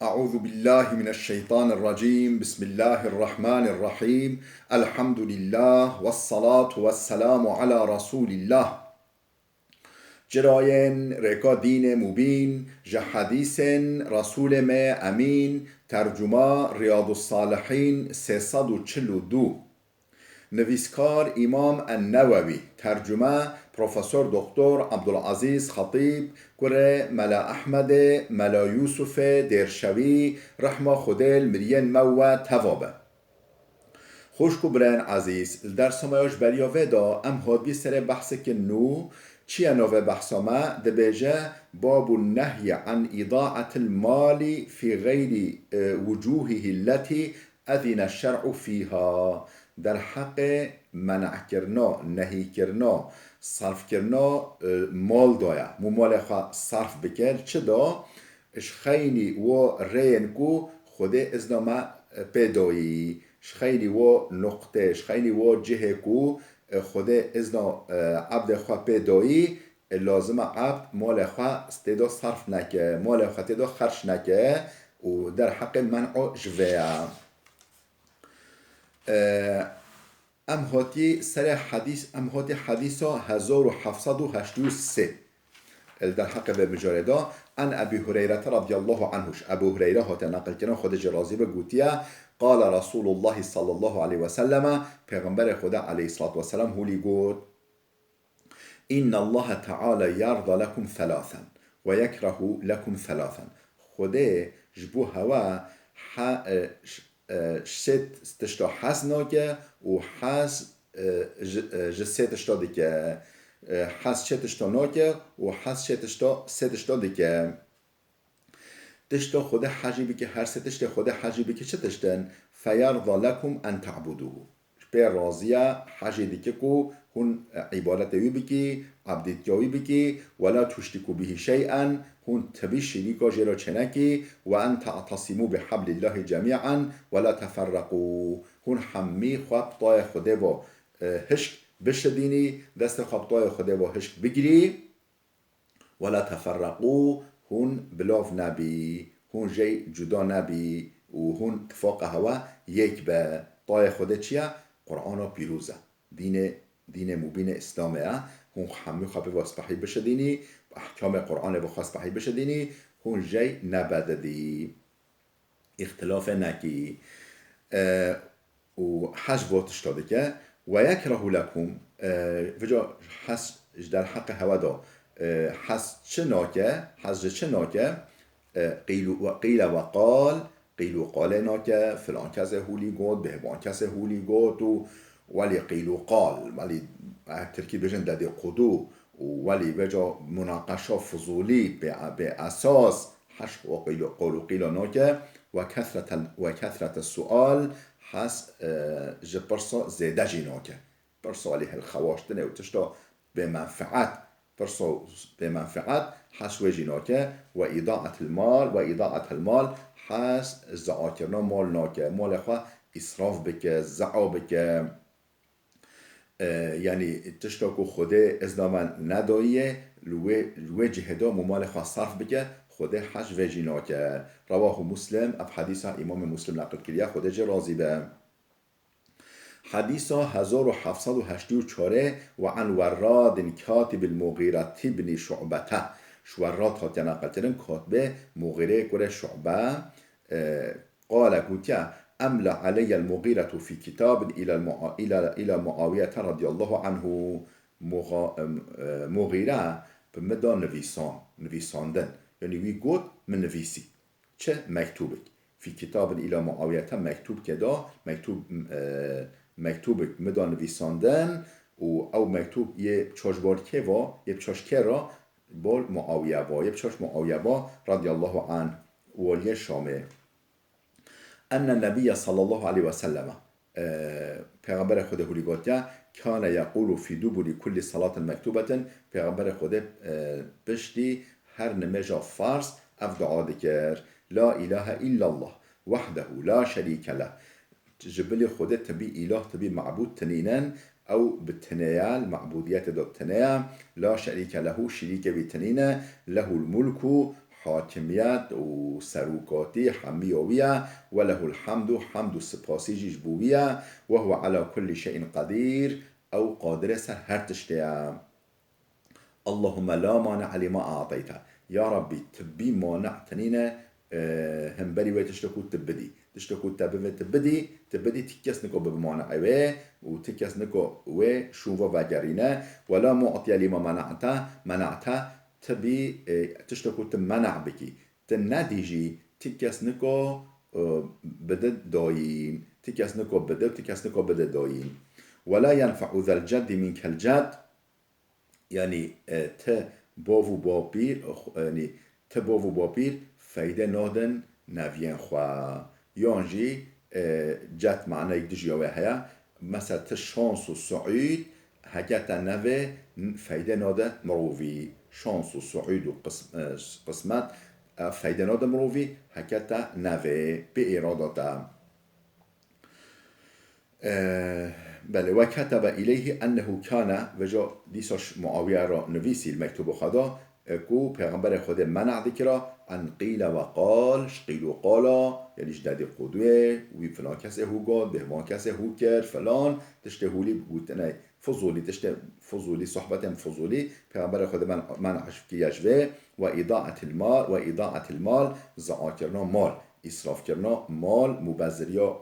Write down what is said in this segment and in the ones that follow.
أعوذ بالله من الشيطان الرجيم. بسم الله الرحمن الرحيم. الحمد لله والصلاة والسلام على رسول الله. جراين ركا دين مبين جحديث رسول ما أمين. ترجمة رياض الصالحين 342. نویسکار امام النووی. ترجمه پروفسور دکتر عبدالعزیز خطیب. کره ملا احمد ملا یوسف درشوی رحمه خودل مرین مو توابه. خوشکو برن عزیز در سمایش بریا ودا ام هادبی سر بحث که نو چیه نوه بحثامه دبیجه باب النهی عن اضاعة المال في غیر وجوهه التي اذن الشرع فيها. در حق منع کرنا، نهی کرنا، صرف کرنا مال دایا مو مال خواه صرف بکر چه دا خیلی و رین کو خود ازنامه پیدایی خیلی و نقطه خیلی و جهه کو خود ازنا عبد خواه پیدایی لازم عبد مال خواه استدا صرف نکه مال خواه استدا خرش نکه و در حق منع جوه. ام هاتی سر حدیث ام هاتی حدیثا 1783 در حق به مجاردا ان ابي هريره رضي الله عنه. ابو هريره هات نقل کنن خود راضی به گوتیه قال رسول الله صلى الله عليه وسلم پیغمبر خدا علیه الصلاه والسلام هولی گفت ان الله تعالى يرضى لكم ثلاثا ويكره لكم ثلاثا. خدا جبو هوا شت تشتا حس ناکه و حس جسه تشتا دیگه حس چه تشتا ناکه و حس چه تشتا سه تشتا دیگه تشتا خود حجیبی که هر سه تشتا خود حجیبی که چه تشتن فیرضا لکم ان تعبدوه به راضیه حجی دیگه کو هون عبادت یوی بکی عبدیت یوی بکی ولا تشتکو به شیئا هون تبی شریکا جرا چنکی و ان تعتصمو بحبل الله جمیعا ولا تفرقو هون همی خواب طای خوده و هشک بشدینی دست خواب طای خوده و هشک بگیری ولا تفرقو هون بلاف نبی هون جی جدا نبی و هون اتفاق هوا یک به طای خوده چیه؟ قرآن پیروزه دین مبین اسلامه هون همی خواب واسپحی بشدینی احکام قرآن و خاص بحی بشدینی هون جی نبددی اختلاف نکی و حج واتش داده که و یکره لکم وجا حج در حق هوا دا حج چه ناکه قیل و قال قیل و قال ناکه فلان کس هولی گود بهبان کس هولی گود و ولی قیل و قال ولی ترکیب بجن داده قدو ولی وجا مناقشه فضولی به اساس حشق و قول و قیل ناکه و کثرت السؤال حس جبرسا زیده جی ناکه برسا علیه الخواشتنه و تشتا به منفعت حس و جی ناکه و اضاعت المال حس زعاکرنا مال ناکه مال خواه اصراف بکه زعا بکه یعنی تشتا که خوده ازدامن ندایه لوی جهدا ممال خواه صرف بکه خوده حج و جینا که رواه مسلم اب حدیث امام مسلم نقل کریه خوده جه راضی به حدیث 1784 و عن وراد کاتب المغیره بن شعبته وراد هات نقل کردن کاتب مغیره کره شعبه قال گوتیا أملى علي المغيرة في كتاب إلى معاوية رضي الله عنه مغيرة بمدى نویساندن یعنی وی گفت من نویسی چه مکتوبک في كتاب إلى معاوية مکتوب کدا مکتوب مدى نویساندن او مکتوب یه چاشبار که و یه چاشکه را بال معاویه و یه چاش معاویه رضی الله عنه ولی شامه ان النبي صلى الله عليه وسلم پیغمبر خود هولی گوتیا کان یقول فی دبر کل صلاة مکتوبه پیغمبر خود پشتی هر نماز فرض اف دعا دکر لا اله الا الله وحده لا شریک له جبل خود تبی اله تبی معبود تنینن او بالتنيال معبوديات دو التنيا لا شريك له شريك بتنينه له الملك حاکمیت و سروکاتی حمیویه وله الحمد حمد و سپاسی جیش بویه و هو على كل شيء قدیر او قادر سر هر تشتیه. اللهم لا مانع لما أعطيته يا ربي تبي مانع تنينه همبري وي تشتكو تبدي تكيس نكو بمانع وي وتكيس نكو وي شوفا وغرينه ولا معطي لما منعته تبي تشتكو تمنع بكي تناديجي تكيس نكو بدد داين تكيس نكو بدد داين ولا ينفع ذا الجد منك الجد یعنی باو بابیر فایده نادن نوین خواه یانجی جت معنی دجیاوه هیا مثلا شانس و سعید هکتا نوه فایده ناده مرووی شانس و سعید و قسمت فایده ناده مرووی هکتا نوه به ارادتا. بله و کتب الیه انه کان و جا دیساش معاویه را نویسی المکتوب خدا کو پیغمبر خود منع ذکرا ان قیل و قال قیل و قالا یعنی جدادی قدوه وی فلان کسی هو گاد بهمان کسی هو کرد فلان تشته هولی بگوتنه فضولی تشته فضولی صحبت فضولی پیغمبر خود منعش کی یجوه و اضاعت المال ضاع کردن مال اسراف کردن مال مبذریا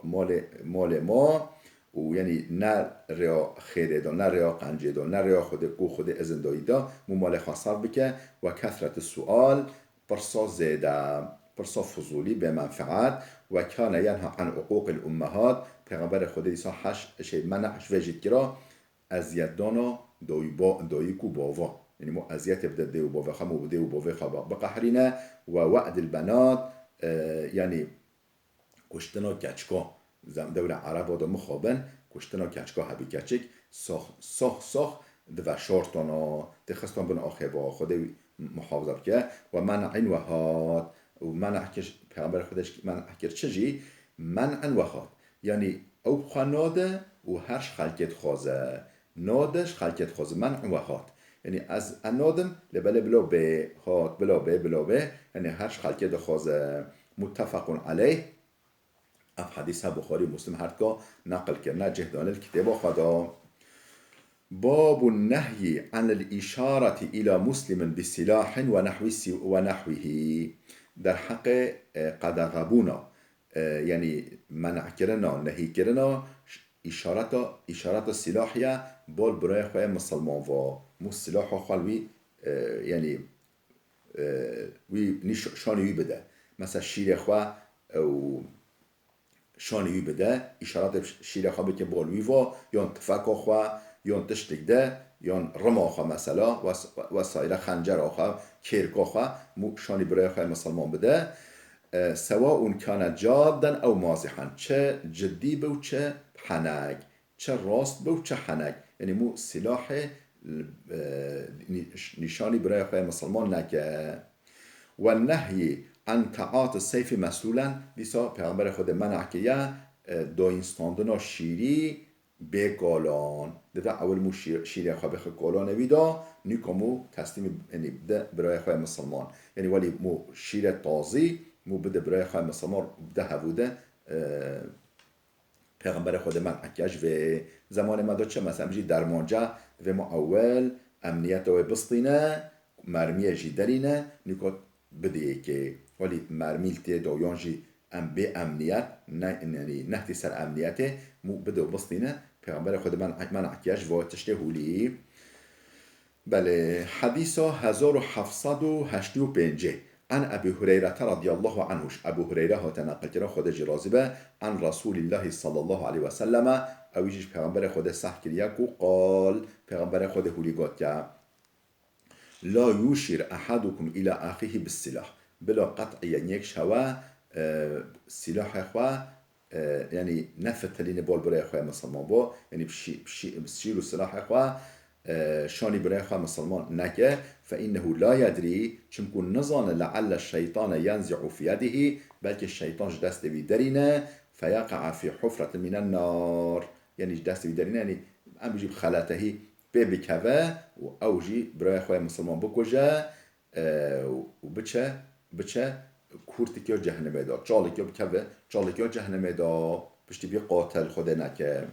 مال ما و یعنی نه ریا خیره دا نه ریا قنجه دا نه ریا خود ازندایی دا مال خاصر بکه و کثرت سوال پرسا زیده پرسا فضولی به منفعت و کان ینها عن عقوق الامهات پیغمبر خود ایسا منعش وجید کرا ازیت دانا دایی کو باوا یعنی مو ازیت بده دیو باوا خمو بده و باوا خبا بقحرینه و وعد البنات یعنی کشتنا کچکا دولة عرب دا مخابن کشتنا کچکا هبی کچک ساخ دو شارتانا دخستان بن آخه با خود محافظه که و منع و هاد و منع کش پیغمبر خودش منع کر چجی منع و هاد یعنی او خناده و هرش خلقت خوازه نادش خلقت خوازه منع و هاد یعنی از انادم لبله بلا به هاد بلا به یعنی هرش خلقت خوازه متفق علیه اف حدیث بخاری مسلم هرکا نقل کرد جهدان الكتاب خدا. باب النهي عن الإشارة إلى مسلم بسلاح ونحوه در حق قدغبونا یعنی منع کرنا نهی کرنا اشارت سلاحیه بال برای خواه مسلمان و مسلاح خالوی یعنی وی شانوی بده مثلا شیر خواه و شانوی بده اشارات شیر خواه بکن بالوی و یا تفکا خواه یا تشتک ده یا رما خواه مثلا و سایر خنجر خواه کرکا خواه شانی برای خواه مسلمان بده سواء کان جادا او مازحا چه جدی به و چه حنک چه راست به و چه حنک یعنی مو سلاح نشانی برای خواه مسلمان نکه و نهی عن تعاط السیف مسلولا دیسا پیغمبر خود منع که داینستاندنا شیری به گالان ده اول مو شیری خواه بخواه گالان ویدا نیکمو تسلیم یعنی بده برای خواه مسلمان یعنی ولی مو شیر تازی مو بده برای خواه مسلمان بده هفوده پیغمبر خود منع کهش و زمان مدا چه مثلا بجی درمانجه و ما اول امنیت و بسطینه مرمیه جی درینه نیکات بده که ولی مرمیل تی دایانجی به امنیت نه سر امنیت مو بده و بسطینه پیغمبر خود من عکیش و تشته هولی. بله حدیثا 1785 عن ابي هريره رضي الله عنه ابو هريره ها تنقل کرا خود جرازبه عن رسول الله صلى الله عليه وسلم اویش پیغمبر خود صح کریا کو قال پیغمبر خود هولی گفت که لا يشير احدكم الى اخيه بالسلاح بلا قطع یک شوا سلاح خواه یعنی نفتلین بال برای خواه مسلمان با یعنی بشیل و سلاح خواه شانی برای خواه مسلمان نکه فإنه لا يدري چمکن نزان لعل الشیطان ينزع في يده بلکه شیطان دست بی درینه فيقع في حفرة من النار یعنی دست بی درینه یعنی ام بجیب خلطهی بکوه و اوجی برای خواه مسلمان بکجه و بچه بچه کورتی که جهنم دا چالی که بکوه چالی که جهنم دا پشتی بی قاتل خود نکه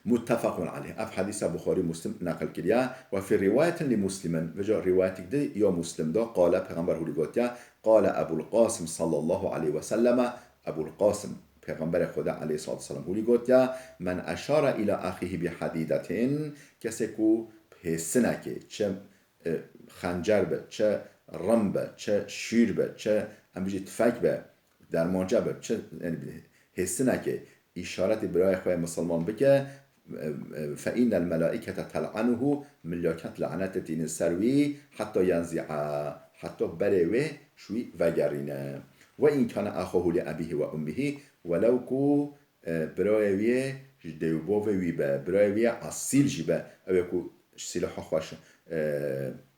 متفق عليه. اف حديث بخاري مسلم نقل كريا وفي رواية لمسلم وجا روايتك دي يا مسلم دا قال پیغمبر هولي گوتيا قال ابو القاسم صلى الله عليه وسلم ابو القاسم پیغمبر خدا علیه الصلاة والسلام هولي گوتيا من اشار الى اخيه بحديدة کسی کو حسنکه چه خنجر به چه رم به چه شیر به چه امبیجی تفک به درمانجه به چه حسنکه اشارت برای خواه مسلمان بکه فإن الملائكة تلعنه ملاکت لعنت دین سروی حتی ینزع حتی بره شوی وگرینه و این کان اخوه لأبیه و امه ولو کو برای دیوبو وی به برای اصیل جی به او کو سلاح خوش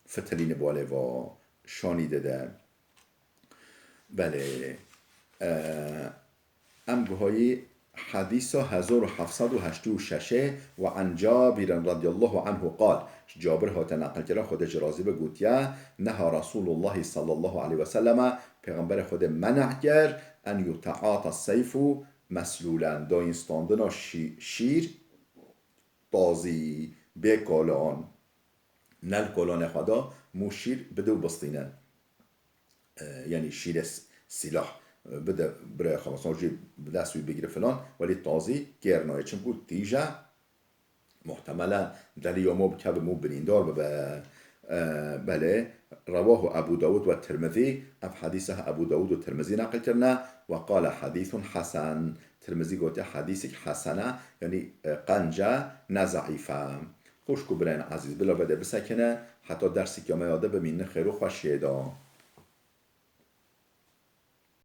فتلین باله و شانی داده. بله ام گوهایی حديث 1786 وعن جابر رضي الله عنه قال جابر هات نقل کرده خودش راضی به گوتیا نهى رسول الله صلى الله عليه وسلم پیغمبر خود منع کرد ان یتعاطى السیف مسلولا داینستاندن شیر تازی به کالان نل کالان خدا مو شیر بدو بستینه یعنی شیر سلاح بده برای خلاصان جی دستوی بگیره فلان ولی تازی گرنایه چون بود تیجه محتملا دلی ما بکه به مو بریندار به بله رواه ابو داود و ترمذی اف حدیث ابو داود و ترمذی نقل کرنه و قال حدیث حسن ترمذی گوته حدیث حسنه یعنی قنجه نزعیفه خوش کو برین عزیز بلا بده بسکنه حتی درسی که ما یاده بمینه خیر و خوشیه دا